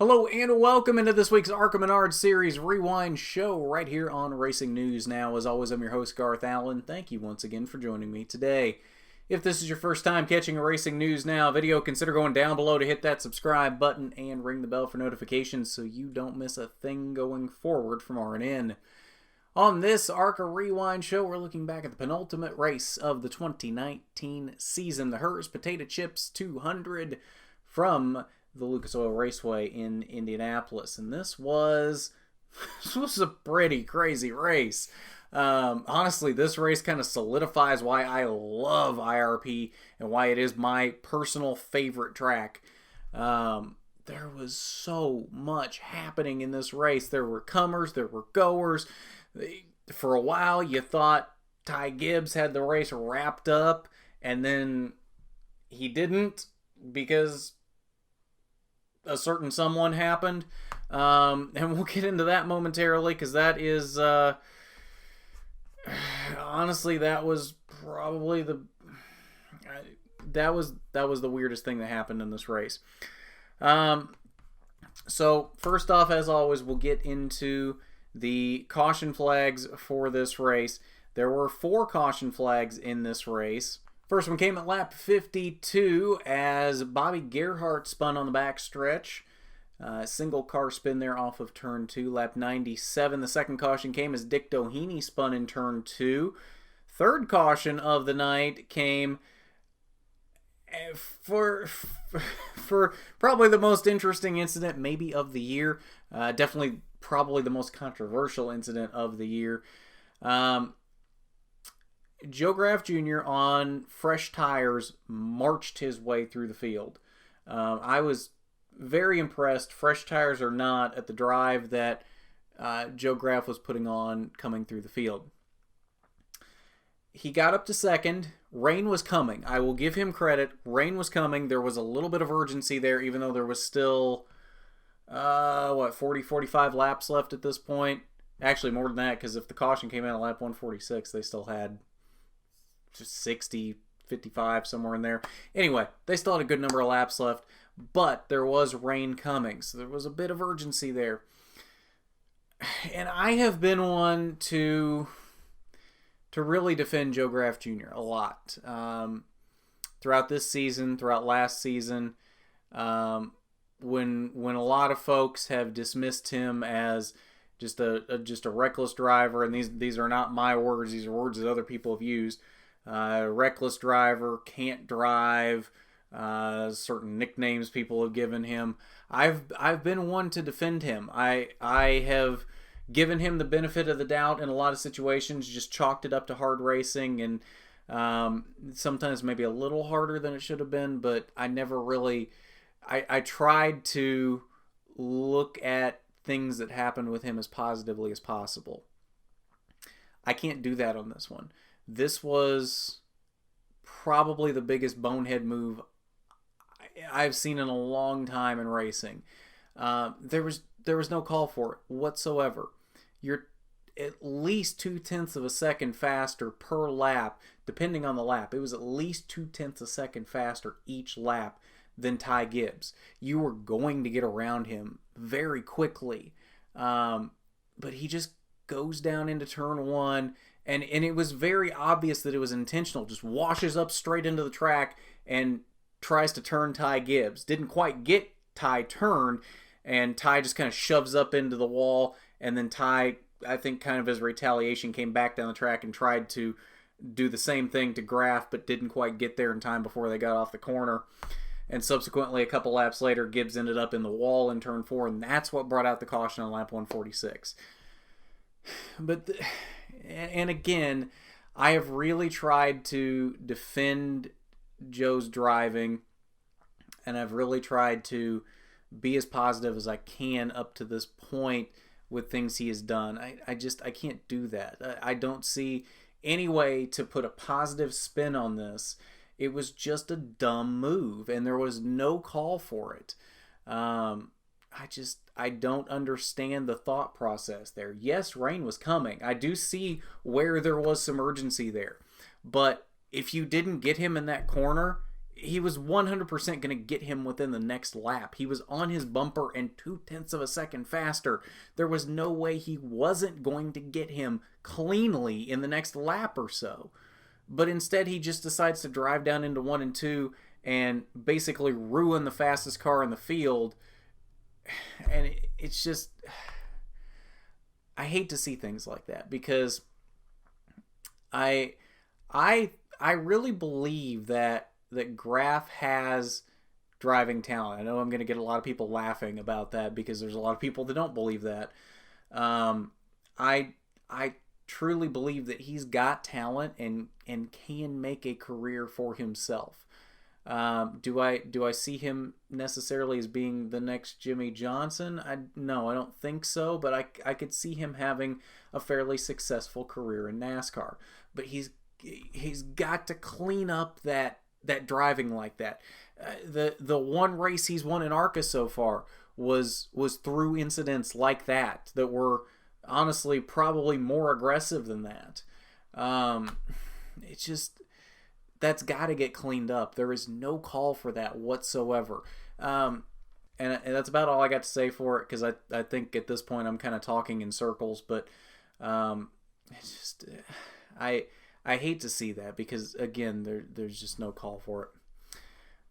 Hello and welcome into this week's ARCA Menards Series Rewind show right here on Racing News Now. As always, I'm your host, Garth Allen. Thank you once again for joining me today. If this is your first time catching a Racing News Now video, consider going down below to hit that subscribe button and ring the bell for notifications so you don't miss a thing going forward from RNN. On this ARCA Rewind show, we're looking back at the penultimate race of the 2019 season, the Herr's Potato Chips 200 from the Lucas Oil Raceway in Indianapolis. And this was a pretty crazy race. Honestly, this race kind of solidifies why I love IRP and why it is my personal favorite track. There was so much happening in this race. There were comers, there were goers. For a while, you thought Ty Gibbs had the race wrapped up, and then he didn't because a certain someone happened. And we'll get into that momentarily because that is, honestly, that was probably that was the weirdest thing that happened in this race. So first off, as always, we'll get into the caution flags for this race. There were 4 caution flags in this race. First one came at lap 52 as Bobby Gerhart spun on the backstretch. Single car spin there off of turn 2, lap 97. The second caution came as Dick Doheny spun in turn 2. Third caution of the night came for probably the most interesting incident maybe of the year. Definitely probably the most controversial incident of the year. Joe Graf Jr. on fresh tires marched his way through the field. I was very impressed, fresh tires or not, at the drive that Joe Graf was putting on coming through the field. He got up to second. Rain was coming. I will give him credit. Rain was coming. There was a little bit of urgency there, even though there was still, 40, 45 laps left at this point. Actually, more than that, because if the caution came out at lap 146, they still had just 60, 55, somewhere in there. Anyway, they still had a good number of laps left, but there was rain coming, so there was a bit of urgency there. And I have been one to really defend Joe Graf Jr. a lot. Throughout this season, throughout last season, when a lot of folks have dismissed him as just a reckless driver, and these are not my words, these are words that other people have used. Reckless driver, can't drive, certain nicknames people have given him. I've been one to defend him. I have given him the benefit of the doubt in a lot of situations, just chalked it up to hard racing, and sometimes maybe a little harder than it should have been, but I never really, I tried to look at things that happened with him as positively as possible. I can't do that on this one. This was probably the biggest bonehead move I've seen in a long time in racing. There was no call for it whatsoever. You're at least 0.2 of a second faster per lap, depending on the lap. It was at least 0.2 of a second faster each lap than Ty Gibbs. You were going to get around him very quickly, but he just goes down into turn 1. And it was very obvious that it was intentional. Just washes up straight into the track and tries to turn Ty Gibbs. Didn't quite get Ty turned, and Ty just kind of shoves up into the wall. And then Ty, I think kind of as retaliation, came back down the track and tried to do the same thing to Graf, but didn't quite get there in time before they got off the corner. And subsequently, a couple laps later, Gibbs ended up in the wall in turn 4, and that's what brought out the caution on lap 146. And again, I have really tried to defend Joe's driving, and I've really tried to be as positive as I can up to this point with things he has done. I can't do that. I don't see any way to put a positive spin on this. It was just a dumb move, and there was no call for it. I don't understand the thought process there. Yes, rain was coming. I do see where there was some urgency there. But if you didn't get him in that corner, he was 100% going to get him within the next lap. He was on his bumper and 0.2 of a second faster. There was no way he wasn't going to get him cleanly in the next lap or so. But instead, he just decides to drive down into 1 and 2 and basically ruin the fastest car in the field. And it's just, I hate to see things like that, because I really believe that Graf has driving talent. I know I'm going to get a lot of people laughing about that, because there's a lot of people that don't believe that. I truly believe that he's got talent and can make a career for himself. Do I see him necessarily as being the next Jimmy Johnson? No, I don't think so, but I could see him having a fairly successful career in NASCAR. But he's got to clean up that driving like that. The one race he's won in ARCA so far was through incidents like that were honestly probably more aggressive than that. It's just, that's got to get cleaned up. There is no call for that whatsoever. And that's about all I got to say for it, because I think at this point I'm kind of talking in circles. But it's just, I hate to see that, because again, there's just no call for it.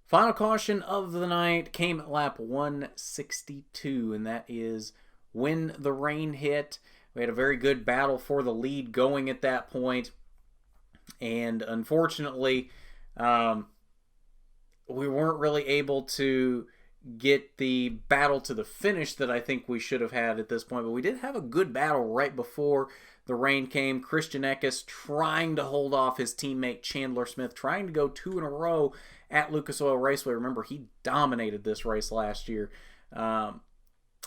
Final caution of the night came at lap 162, and that is when the rain hit. We had a very good battle for the lead going at that point, and unfortunately, we weren't really able to get the battle to the finish that I think we should have had at this point. But we did have a good battle right before the rain came. Christian Eckes trying to hold off his teammate Chandler Smith, trying to go 2 in a row at Lucas Oil Raceway. Remember, he dominated this race last year.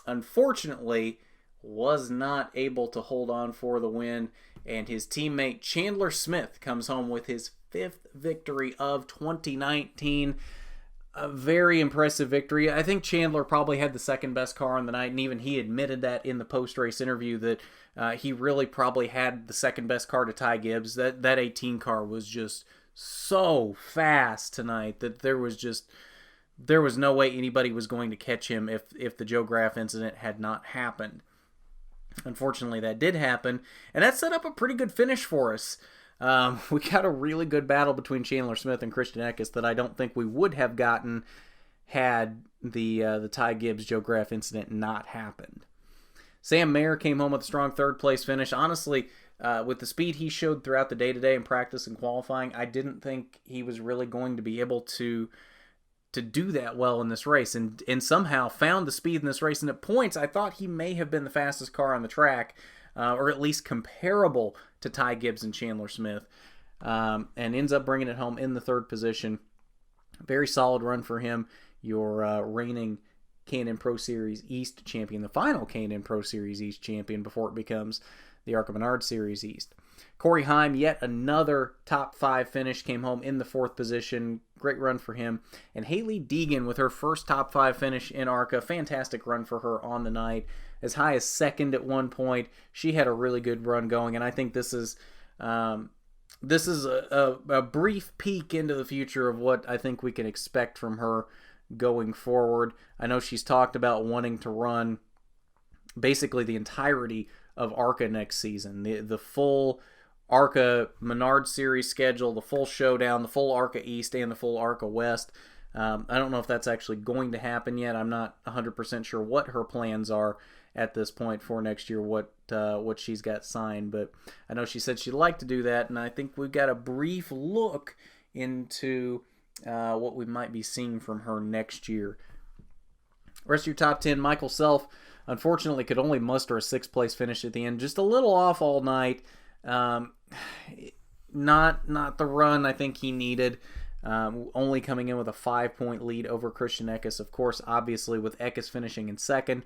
Unfortunately, was not able to hold on for the win, and his teammate Chandler Smith comes home with his 5th victory of 2019. A very impressive victory. I think Chandler probably had the second best car on the night, and even he admitted that in the post-race interview, that he really probably had the second best car to Ty Gibbs. That 18 car was just so fast tonight that there was no way anybody was going to catch him if the Joe Graf incident had not happened. Unfortunately, that did happen, and that set up a pretty good finish for us. We got a really good battle between Chandler Smith and Christian Eckes that I don't think we would have gotten had the Ty Gibbs Joe Graf incident not happened. Sam Mayer came home with a strong third place finish. Honestly, with the speed he showed throughout the day-to-day in practice and qualifying, I didn't think he was really going to be able to do that well in this race, and somehow found the speed in this race. And at points, I thought he may have been the fastest car on the track, or at least comparable to Ty Gibbs and Chandler Smith, and ends up bringing it home in the 3rd position. Very solid run for him, your reigning K&N Pro Series East champion, the final K&N Pro Series East champion before it becomes the ARCA Menards Series East. Corey Heim, yet another top 5 finish, came home in the 4th position. Great run for him. And Haley Deegan with her first top 5 finish in ARCA. Fantastic run for her on the night. As high as 2nd at one point. She had a really good run going, and I think this is a brief peek into the future of what I think we can expect from her going forward. I know she's talked about wanting to run basically the entirety of ARCA next season. The full ARCA Menards Series schedule, the full showdown, the full ARCA East, and the full ARCA West. I don't know if that's actually going to happen yet. I'm not 100% sure what her plans are at this point for next year, what she's got signed. But I know she said she'd like to do that, and I think we've got a brief look into what we might be seeing from her next year. Rest of your top 10, Michael Self, unfortunately, could only muster a 6th place finish at the end. Just a little off all night. Not the run I think he needed. Only coming in with a 5-point lead over Christian Eckes. Of course, obviously, with Eckes finishing in 2nd,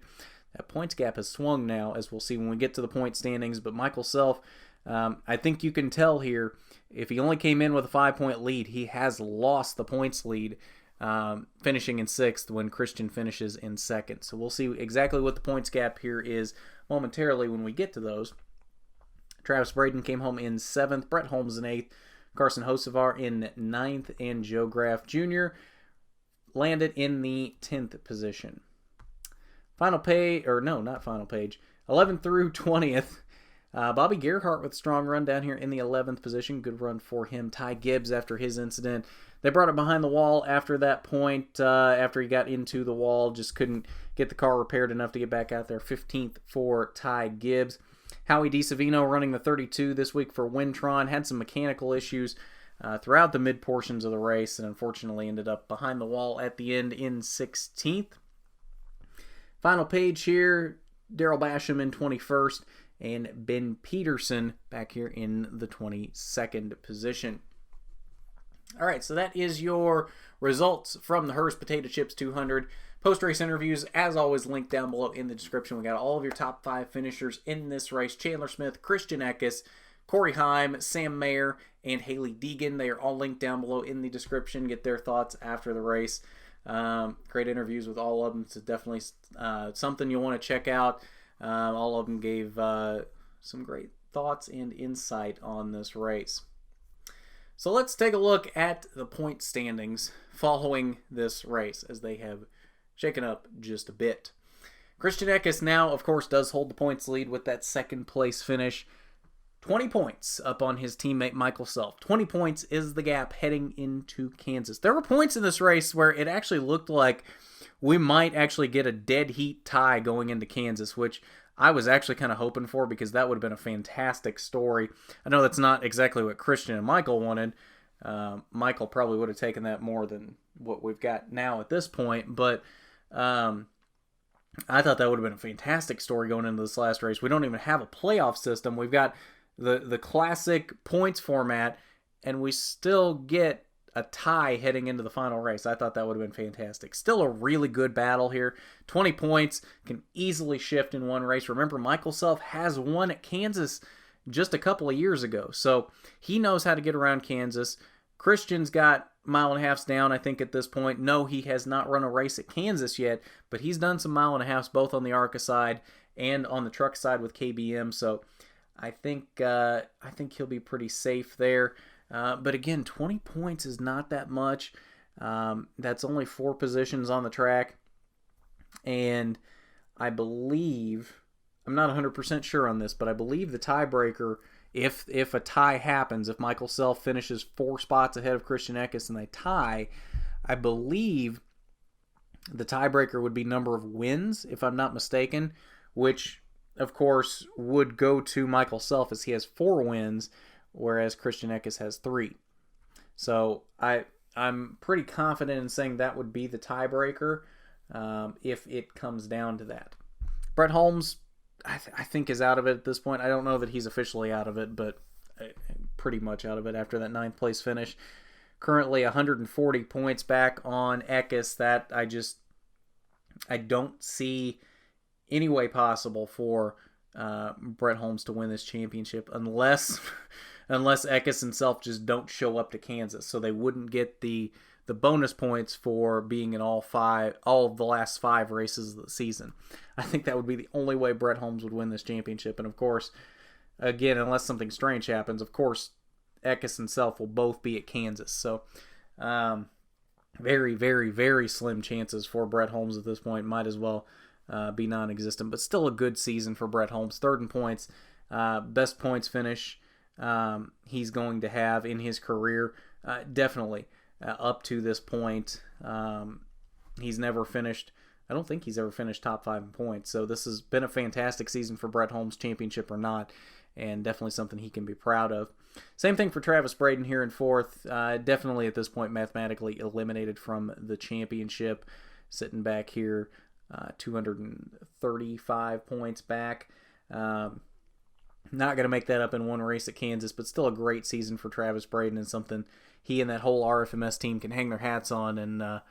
that points gap has swung now, as we'll see when we get to the point standings. But Michael Self, I think you can tell here, if he only came in with a 5-point lead, he has lost the points lead, finishing in 6th when Christian finishes in 2nd. So we'll see exactly what the points gap here is momentarily when we get to those. Travis Braden came home in 7th, Brett Holmes in 8th, Carson Hocevar in 9th, and Joe Graf Jr. landed in the 10th position. Final page, or no, not final page, 11th through 20th. Bobby Gerhardt with a strong run down here in the 11th position. Good run for him. Ty Gibbs after his incident. They brought it behind the wall after that point, after he got into the wall. Just couldn't get the car repaired enough to get back out there. 15th for Ty Gibbs. Howie DiSavino running the 32 this week for Wintron. Had some mechanical issues throughout the mid portions of the race, and unfortunately ended up behind the wall at the end in 16th. Final page here, Daryl Basham in 21st, and Ben Peterson back here in the 22nd position. All right, so that is your results from the Herr's Potato Chips 200. Post-race interviews, as always, linked down below in the description. We got all of your top 5 finishers in this race. Chandler Smith, Christian Eckes, Corey Heim, Sam Mayer, and Haley Deegan. They are all linked down below in the description. Get their thoughts after the race. Great interviews with all of them. It's definitely something you'll want to check out. All of them gave some great thoughts and insight on this race. So let's take a look at the point standings following this race, as they have shaken up just a bit. Christian Eckes now, of course, does hold the points lead with that second place finish. 20 points up on his teammate Michael Self. 20 points is the gap heading into Kansas. There were points in this race where it actually looked like we might actually get a dead heat tie going into Kansas, which I was actually kind of hoping for, because that would have been a fantastic story. I know that's not exactly what Christian and Michael wanted. Michael probably would have taken that more than what we've got now at this point, but I thought that would have been a fantastic story going into this last race. We don't even have a playoff system. We've got the classic points format, and we still get a tie heading into the final race. I thought that would have been fantastic. Still a really good battle here. 20 points can easily shift in one race. Remember, Michael Self has won at Kansas just a couple of years ago, so he knows how to get around Kansas. Christian's got mile and a halfs down, I think, at this point. No, he has not run a race at Kansas yet, but he's done some mile and a halfs both on the ARCA side and on the truck side with KBM, so I think he'll be pretty safe there. But again, 20 points is not that much. That's only 4 positions on the track. And I believe, I'm not 100% sure on this, but I believe the tiebreaker, if a tie happens, if Michael Self finishes 4 spots ahead of Christian Eckes and they tie, I believe the tiebreaker would be number of wins, if I'm not mistaken, which, of course, would go to Michael Self, as he has 4 wins, whereas Christian Eckes has 3. So I'm pretty confident in saying that would be the tiebreaker if it comes down to that. Brett Holmes, I think, is out of it at this point. I don't know that he's officially out of it, but pretty much out of it after that 9th place finish. Currently 140 points back on Eckes. That I don't see any way possible for Brett Holmes to win this championship unless Eckes and Self just don't show up to Kansas, so they wouldn't get the bonus points for being in all of the last 5 races of the season. I think that would be the only way Brett Holmes would win this championship, and of course, again, unless something strange happens, of course, Eckes and Self will both be at Kansas. So, very, very, very slim chances for Brett Holmes at this point. Might as well be non-existent, but still a good season for Brett Holmes. 3rd in points, best points finish he's going to have in his career, definitely up to this point. He's never finished, I don't think he's ever finished top 5 in points, so this has been a fantastic season for Brett Holmes, championship or not, and definitely something he can be proud of. Same thing for Travis Braden here in 4th. Definitely at this point mathematically eliminated from the championship, sitting back here 235 points back. Not going to make that up in one race at Kansas, but still a great season for Travis Braden, and something he and that whole RFMS team can hang their hats on, and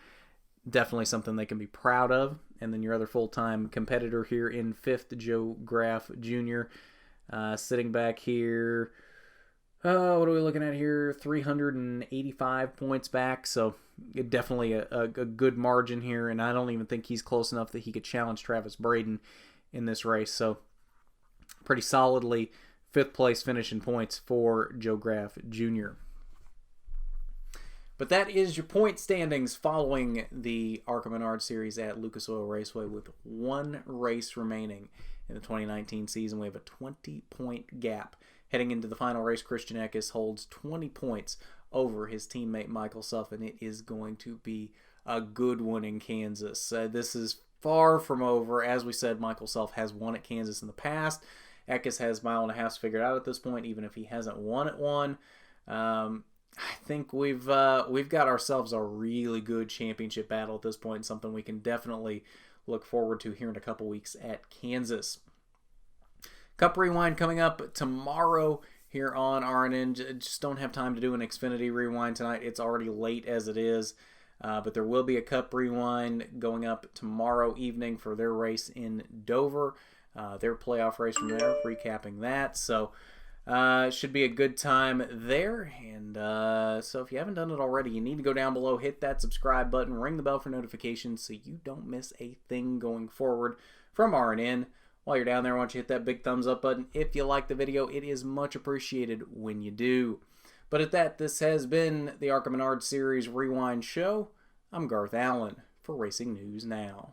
definitely something they can be proud of. And then your other full-time competitor here in 5th, Joe Graf Jr., sitting back here, what are we looking at here? 385 points back, so definitely a good margin here, and I don't even think he's close enough that he could challenge Travis Braden in this race, so pretty solidly 5th place finish in points for Joe Graf Jr. But that is your point standings following the ARCA Menards Series at Lucas Oil Raceway with one race remaining in the 2019 season. We have a 20-point gap. Heading into the final race, Christian Eckes holds 20 points over his teammate Michael Suff, and it is going to be a good one in Kansas. This is far from over. As we said, Michael Suff has won at Kansas in the past. Eckes has mile and a half figured out at this point, even if he hasn't won at one. I think we've got ourselves a really good championship battle at this point, something we can definitely look forward to here in a couple weeks at Kansas. Cup Rewind coming up tomorrow here on RNN. Just don't have time to do an Xfinity Rewind tonight. It's already late as it is, but there will be a Cup Rewind going up tomorrow evening for their race in Dover, their playoff race from there, recapping that. So should be a good time there. And so if you haven't done it already, you need to go down below, hit that subscribe button, ring the bell for notifications so you don't miss a thing going forward from RNN. While you're down there, why don't you hit that big thumbs up button if you like the video. It is much appreciated when you do. But at that, this has been the ARCA Menards Series Rewind Show. I'm Garth Allen for Racing News Now.